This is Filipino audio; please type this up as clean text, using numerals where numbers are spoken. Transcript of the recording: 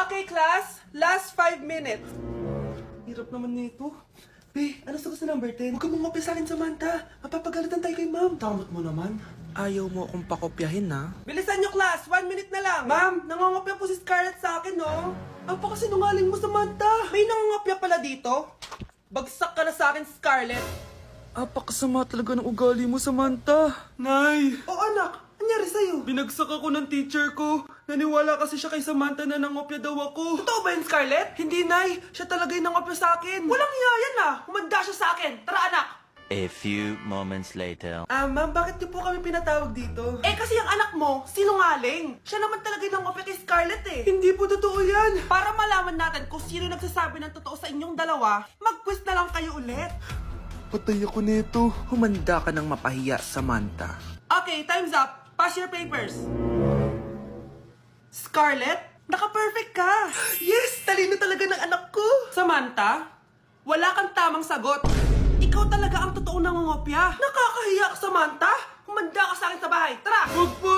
Okay, class. Last 5 minutes. Hirap naman nito. Be, ano sa gusto number 10? Huwag ka mong kopya sa akin, Samantha. Mapapagalitan tayo kay ma'am. Tamot mo naman. Ayaw mo akong pakopyahin, ha? Bilisan nyo, class. 1 minute na lang. Ma'am, nangongopya po si Scarlett sa akin, no? Apakasinungaling mo, Samantha. May nangongopya pala dito. Bagsak ka na sa akin, Scarlett. Apakasama talaga ng ugali mo, Samantha. Nay! O anak, anyari sa'yo? Binagsak ako ng teacher ko. Naniwala kasi siya kay Samantha na nangopya daw ako. Totoo ba yun, Scarlett? Hindi, Nay. Siya talaga yung nangopya sa akin. Walang hiya yan, ah. Humanda siya sa akin. Tara, anak. A few moments later. Ma'am, bakit niyo po kami pinatawag dito? Eh, kasi yung anak mo, sinungaling. Siya naman talaga yung nangopya kay Scarlett, eh. Hindi po totoo yan. Para malaman natin kung sino nagsasabi ng totoo sa inyong dalawa, mag-quiz na lang kayo ulit. Patay ako nito. Humanda ka ng mapahiya, Samantha. Okay, time's up. Pass your papers. Scarlett, naka-perfect ka. Yes! Talino talaga ng anak ko. Samantha, wala kang tamang sagot. Ikaw talaga ang totoong nangungopya. Nakakahiya ka, Samantha. Humanda ka sa akin sa bahay. Tara! Huwag po,